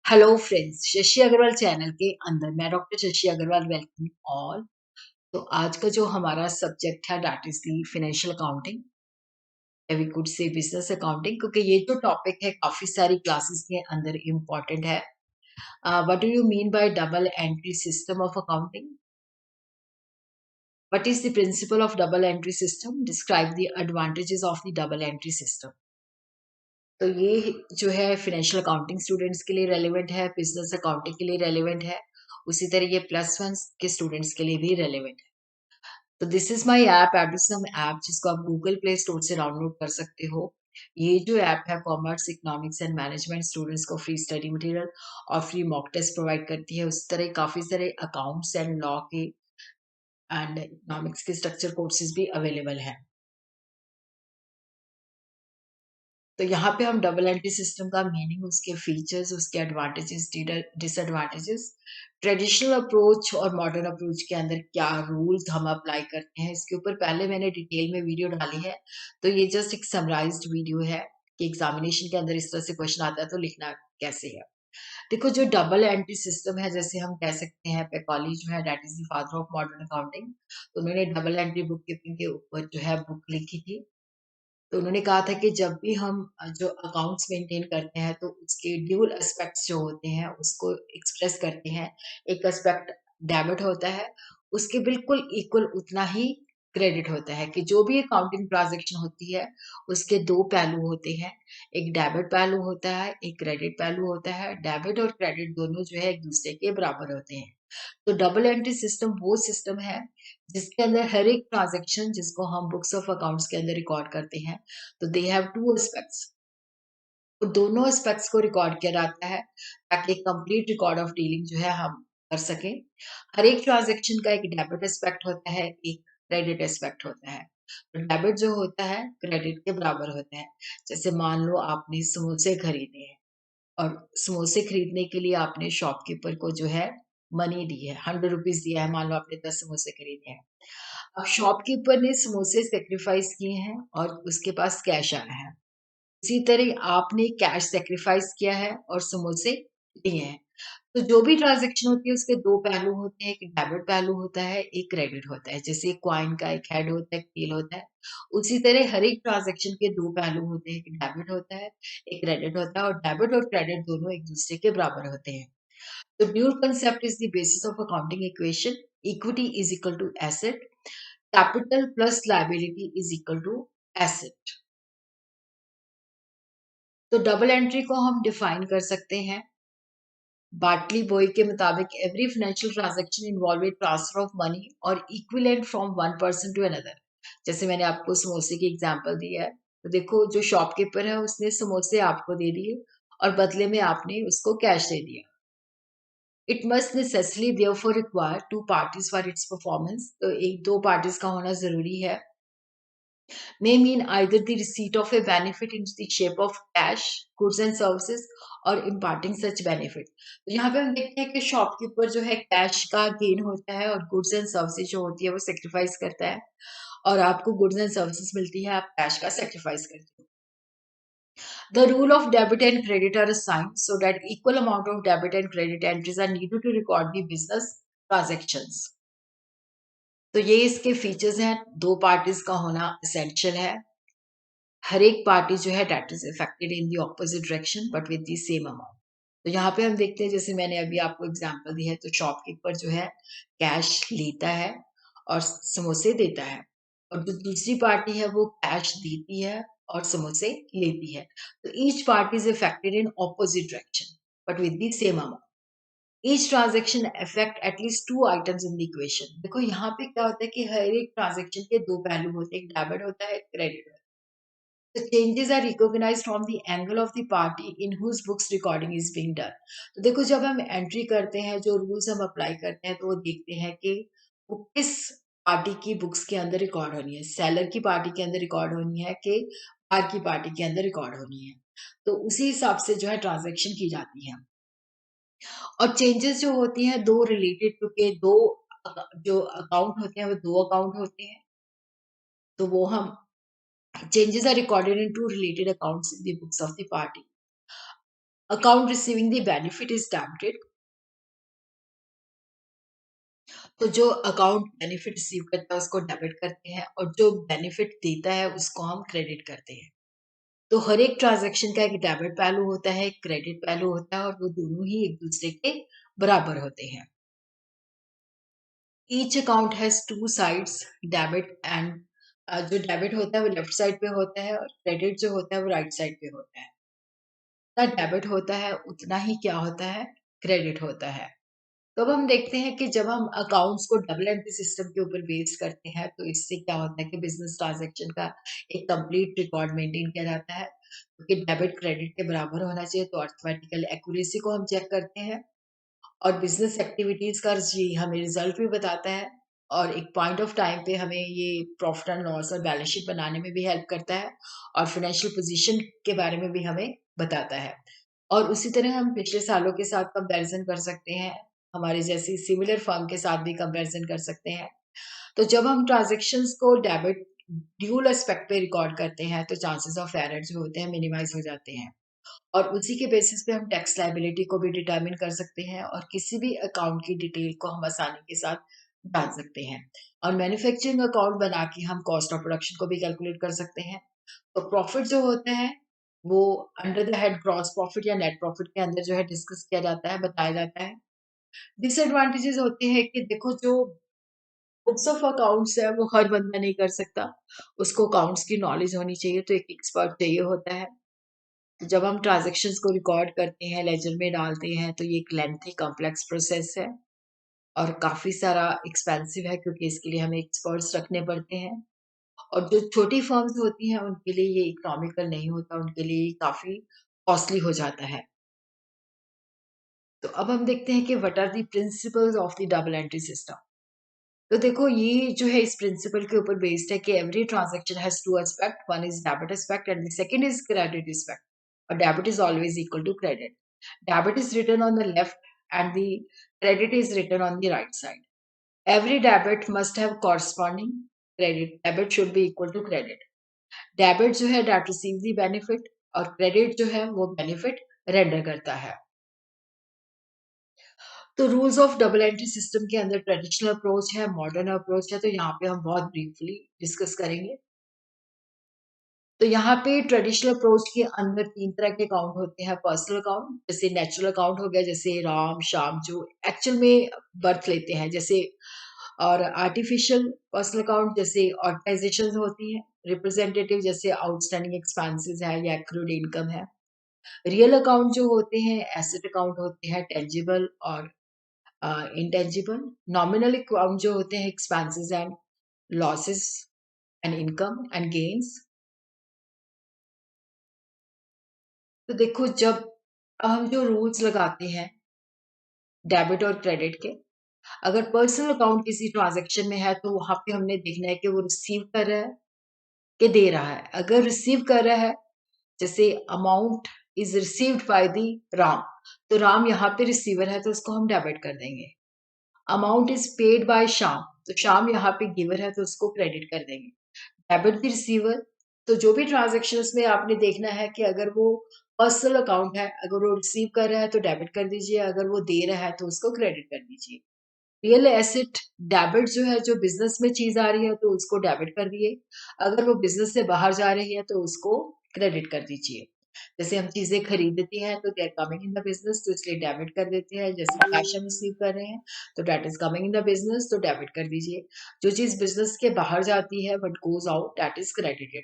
Hello friends, Shashi Agrawal channel के अंदर मैं doctor Shashi Agrawal welcome all. तो आज का जो हमारा सब्जेक्ट है that is the financial accounting, we could say business accounting, क्योंकि ये जो टॉपिक है काफी सारी क्लासेस के अंदर इम्पोर्टेंट है। What do you mean by double entry system of accounting? What is the principle of double entry system? Describe the advantages of the double entry system. तो ये जो है फाइनेंशियल अकाउंटिंग स्टूडेंट्स के लिए relevant है, business accounting के लिए relevant है, उसी तरह ये प्लस वन के स्टूडेंट्स के लिए भी रेलेवेंट है। तो this is my app, Edusum app, जिसको आप गूगल प्ले स्टोर से डाउनलोड कर सकते हो। ये जो ऐप है commerce, economics and management students को फ्री स्टडी मटेरियल और फ्री मॉक टेस्ट प्रोवाइड करती है। उस तरह काफी सारे अकाउंट्स एंड लॉ के एंड इकोनॉमिक्स के स्ट्रक्चर कोर्सेज भी अवेलेबल हैं। तो यहाँ पे हम डबल एंट्री सिस्टम का मीनिंग, उसके फीचर्स, उसके एडवांटेजेस, डिसएडवांटेजेस, ट्रेडिशनल अप्रोच और मॉडर्न अप्रोच के अंदर क्या रूल्स हम अप्लाई करते हैं, इसके ऊपर पहले मैंने डिटेल में वीडियो डाली है। तो ये जस्ट एक समराइज्ड वीडियो है कि एग्जामिनेशन के अंदर इस तरह से क्वेश्चन आता है तो लिखना कैसे है। देखो, जो डबल एंट्री सिस्टम है, जैसे हम कह सकते हैं पैकॉली जो है that is the father of modern accounting. तो उन्होंने डबल एंट्री बुक कीपिंग के ऊपर जो है बुक लिखी थी। तो उन्होंने कहा था कि जब भी हम जो अकाउंट्स मेंटेन करते हैं तो उसके ड्यूल एस्पेक्ट्स जो होते हैं उसको एक्सप्रेस करते हैं। एक एस्पेक्ट डेबिट होता है, उसके बिल्कुल इक्वल उतना ही क्रेडिट होता है। कि जो भी अकाउंटिंग ट्रांजैक्शन होती है उसके दो पहलू होते हैं। एक डेबिट पहलू होता है, एक क्रेडिट पहलू होता है। डेबिट और क्रेडिट दोनों जो है एक दूसरे के बराबर होते हैं। तो डबल एंट्री सिस्टम वो सिस्टम है जिसके अंदर हर एक ट्रांजैक्शन जिसको हम बुक्स ऑफ अकाउंट्स के अंदर रिकॉर्ड करते हैं, तो दे हैव टू एस्पेक्ट्स। तो दोनों एस्पेक्ट्स को रिकॉर्ड किया जाता है ताकि कंप्लीट रिकॉर्ड ऑफ डीलिंग जो है हम कर सकें। हर एक ट्रांजैक्शन का एक डेबिट एस्पेक्ट होता है, एक क्रेडिट एस्पेक्ट होता है। तो डेबिट जो होता है क्रेडिट के बराबर होता है। जैसे मान लो आपने समोसे खरीदे हैं और समोसे खरीदने के लिए आपने शॉपकीपर को जो है मनी दी है, 100 रुपीज दिया है। मान लो आपने 10 समोसे खरीदे हैं। अब शॉपकीपर ने समोसे सेक्रीफाइस किए हैं और उसके पास कैश आया है। उसी तरह आपने कैश सेक्रीफाइस किया है और समोसे लिए हैं। तो जो भी ट्रांजैक्शन होती है उसके दो पहलू होते हैं, एक डेबिट पहलू होता है, एक क्रेडिट होता है। जैसे कॉइन का एक हेड होता है, एक टेल होता है, उसी तरह हर एक ट्रांजैक्शन के दो पहलू होते हैं, एक डेबिट होता है, एक क्रेडिट होता है, और डेबिट और क्रेडिट दोनों एक दूसरे के बराबर होते हैं। तो dual concept is the basis of accounting equation. Equity is equal to asset, capital plus liability is equal to asset. तो डबल एंट्री को हम डिफाइन कर सकते हैं बार्टली बॉय के मुताबिक, every financial transaction involve transfer of money or equivalent from one person to another. जैसे मैंने आपको समोसे की एग्जांपल दी है, तो देखो जो शॉपकीपर है उसने समोसे आपको दे दिए और बदले में आपने उसको कैश दे दिया। It must necessary therefore require to parties for its performance. तो एक दो पार्टीज का होना जरूरी है। may mean either the receipt of a benefit in the shape of cash, goods and services, और imparting such benefit। तो यहाँ पे हम देखते हैं कि शॉपकीपर जो है कैश का गेन होता है और गुड्स एंड सर्विसेज जो होती है वो सेक्रीफाइस करता है, और आपको गुड्स एंड सर्विसेज मिलती है, आप कैश का सेक्रीफाइस करते हो। The rule of debit and credit are assigned so that equal amount of debit and credit entries are needed to record the business transactions। तो ये इसके फीचर्स हैं। दो पार्टीज का होना एसेंशियल है। हर एक पार्टी जो है that is affected in the opposite direction but with the same amount. तो यहाँ पे हम देखते हैं, जैसे मैंने अभी आपको एग्जांपल दी है, तो शॉपकीपर जो है कैश लेता है और समोसे देता है, और जो दूसरी पार्टी है वो कैश देती है और समोसे लेती है। तो each party is affected in opposite direction but with the same amount. Each transaction affect at least to items in the equation. देखो यहाँ पे क्या होता है कि हर एक ट्रांजेक्शन के दो पहलू होते हैं, एक डेबिट होता है, एक क्रेडिट होता है। The changes are recognized from the angle of the party in whose books recording is being done। तो देखो, जब हम एंट्री करते हैं, जो रूल्स हम अप्लाई करते हैं, तो वो देखते हैं कि वो किस पार्टी की बुक्स के अंदर रिकॉर्ड होनी है। सेलर की पार्टी के अंदर रिकॉर्ड होनी है कि बार की पार्टी के अंदर रिकॉर्ड होनी है। तो उसी हिसाब से जो है ट्रांजेक्शन की जाती है। और चेंजेस जो होती हैं दो रिलेटेड टू के दो जो अकाउंट होते हैं वो दो अकाउंट होते हैं। तो वो हम changes are recorded in two related accounts in the books of the party। Account receiving the benefit is debited. तो जो अकाउंट बेनिफिट रिसीव करता है उसको डेबिट करते हैं और जो बेनिफिट देता है उसको हम क्रेडिट करते हैं। तो हर एक ट्रांजैक्शन का एक डेबिट पहलू होता है, एक क्रेडिट पहलू होता है और वो दोनों ही एक दूसरे के बराबर होते हैं। Each account has 2 sides, debit and जो डेबिट होता है वो लेफ्ट साइड पे होता है और क्रेडिट जो होता है वो राइट साइड पे होता है। जितना डेबिट होता है उतना ही क्या होता है, क्रेडिट होता है। तो अब हम देखते हैं कि जब हम अकाउंट्स को डबल एंट्री सिस्टम के ऊपर बेस करते हैं तो इससे क्या होता है कि बिजनेस ट्रांजैक्शन का एक कंप्लीट रिकॉर्ड मेंटेन किया जाता है, क्योंकि डेबिट क्रेडिट के बराबर होना चाहिए। तो अर्थमेटिकल एक्यूरेसी को हम चेक करते हैं और बिजनेस एक्टिविटीज का जी हमें रिजल्ट भी बताता है और एक पॉइंट ऑफ टाइम पे हमें ये प्रॉफिट एंड लॉस और बैलेंस शीट बनाने में भी हेल्प करता है और फाइनेंशियल पोजीशन के बारे में भी हमें बताता है। और उसी तरह हम पिछले सालों के साथ कंपैरिजन कर सकते हैं, हमारे जैसी सिमिलर फर्म के साथ भी कंपैरिजन कर सकते हैं। तो जब हम ट्रांज़ैक्शंस को डेबिट ड्यूल एस्पेक्ट पे रिकॉर्ड करते हैं, तो चांसेस ऑफ एरर जो होते हैं मिनिमाइज़ हो जाते हैं और उसी के बेसिस पे हम टैक्स लायबिलिटी को भी डिटरमिन कर सकते हैं और किसी भी अकाउंट की डिटेल को हम आसानी के साथ जान सकते हैं। और मैन्युफैक्चरिंग अकाउंट बना के हम कॉस्ट ऑफ प्रोडक्शन को भी कैलकुलेट कर सकते हैं। तो प्रॉफिट जो होता है, वो under the head gross profit या नेट प्रॉफिट के अंदर जो है डिस्कस किया जाता है, बताया जाता है। डिसएडवांटेजेस होते हैं कि देखो जो बुक्स ऑफ अकाउंट्स है वो हर बंदा नहीं कर सकता। उसको अकाउंट्स की नॉलेज होनी चाहिए, तो एक एक्सपर्ट चाहिए होता है। तो जब हम ट्रांज़ैक्शंस को रिकॉर्ड करते हैं, लेजर में डालते हैं, तो ये एक लेंथी कॉम्प्लेक्स प्रोसेस है और काफ़ी सारा एक्सपेंसिव है क्योंकि इसके लिए हमें एक्सपर्ट्स रखने पड़ते हैं। और जो छोटी फर्म्स होती हैं, उनके लिए ये इकोनॉमिकल नहीं होता, उनके लिए ये काफ़ी कॉस्टली हो जाता है। तो अब हम देखते हैं कि what are the principles of the double entry system. तो देखो ये जो है इस प्रिंसिपल के ऊपर बेस्ड है कि every transaction has 2 aspect, one is debit aspect and the second is credit aspect. और debit is always equal to credit. Debit is written on the left and the credit is written on the right side. Every debit must have corresponding credit. Debit should be equal to credit. Debit जो है that receives the benefit और credit जो है वो benefit render करता है। तो rules of double entry system के अंदर ट्रेडिशनल अप्रोच है, मॉडर्न अप्रोच है, तो यहाँ पे हम बहुत ब्रीफली डिस्कस करेंगे। तो यहाँ पे ट्रेडिशनल अप्रोच के अंदर 3 तरह के अकाउंट होते हैं। पर्सनल अकाउंट, जैसे नेचुरल अकाउंट हो गया, जैसे राम, श्याम जो एक्चुअल में बर्थ लेते हैं, जैसे और आर्टिफिशियल पर्सनल अकाउंट जैसे ऑर्गेनाइजेशंस होती हैं, रिप्रेजेंटेटिव जैसे आउटस्टैंडिंग एक्सपेंसेस है या एक्रूड इनकम है। रियल अकाउंट जो होते हैं, एसेट अकाउंट होते हैं, टेंजिबल और इंटेंजिबल। नॉमिनल अकाउंट जो होते हैं, expenses and losses and income and gains. तो देखो जब हम जो रूल्स लगाते हैं डेबिट और क्रेडिट के, अगर पर्सनल अकाउंट किसी ट्रांजैक्शन में है तो वहाँ पे हमने देखना है कि वो रिसीव कर रहा है कि दे रहा है। अगर रिसीव कर रहा है, जैसे amount is received by the Ram, तो राम यहाँ पे रिसीवर है तो उसको हम डेबिट कर देंगे। Amount is paid by Shyam, तो श्याम यहाँ पे गिवर है तो उसको क्रेडिट कर देंगे। डेबिट द रिसीवर, तो जो भी ट्रांज़ैक्शंस में आपने देखना है कि अगर वो पर्सनल अकाउंट है, अगर वो रिसीव कर रहा है तो डेबिट कर दीजिए, अगर वो दे रहा है तो उसको क्रेडिट कर दीजिए। रियल एसेट डेबिट जो है, जो बिज़नेस में चीज़ आ रही है तो उसको डेबिट कर दिए, अगर वो बिज़नेस से बाहर जा रही है तो उसको क्रेडिट कर दीजिए। जैसे हम चीज़ें खरीदती हैं तो they are coming in the business तो इसलिए डेबिट कर देते हैं, जैसे कैश हम रिसीव कर रहे हैं तो that is coming in the business तो डेबिट कर दीजिए। जो चीज़ बिज़नेस के बाहर जाती है but goes out that is credited.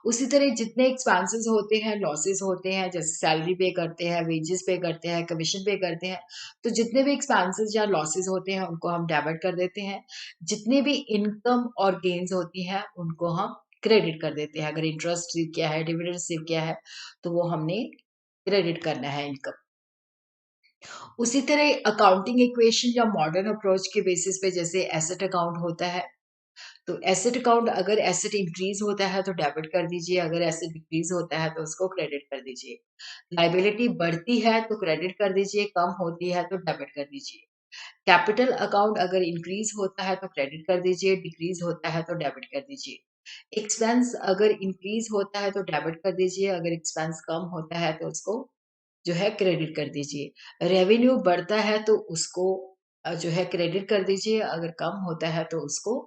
उसी तरह जितने एक्सपेंसेस होते हैं, लॉसेस होते हैं, जैसे सैलरी पे करते हैं, वेजेस पे करते हैं, कमीशन पे करते हैं, तो जितने भी एक्सपेंसेस या लॉसेस होते हैं उनको हम डेबिट कर देते हैं। जितनी भी इनकम और गेन्स होती हैं उनको हम क्रेडिट कर देते हैं। अगर इंटरेस्ट रिसीव किया है, डिविडेंड रिसीव किया है, तो वो हमने क्रेडिट करना है इनकम। उसी तरह अकाउंटिंग इक्वेशन या मॉडर्न अप्रोच के बेसिस पे जैसे एसेट अकाउंट होता है, तो एसेट अकाउंट अगर एसेट इंक्रीज़ होता है तो डेबिट कर दीजिए, अगर एसेट डिक्रीज़ होता है तो उसको क्रेडिट कर दीजिए। लायबिलिटी बढ़ती है तो क्रेडिट कर दीजिए, कम होती है तो डेबिट कर दीजिए। कैपिटल अकाउंट अगर इंक्रीज़ होता है तो क्रेडिट कर दीजिए, डिक्रीज़ होता है तो डेबिट कर दीजिए। एक्सपेंस अगर इंक्रीज़ होता है तो डेबिट कर दीजिए, अगर एक्सपेंस कम होता है तो उसको जो है क्रेडिट कर दीजिए। रेवेन्यू बढ़ता है तो उसको जो है क्रेडिट कर दीजिए, अगर कम होता है तो उसको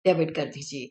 डेबिट कर दीजिए।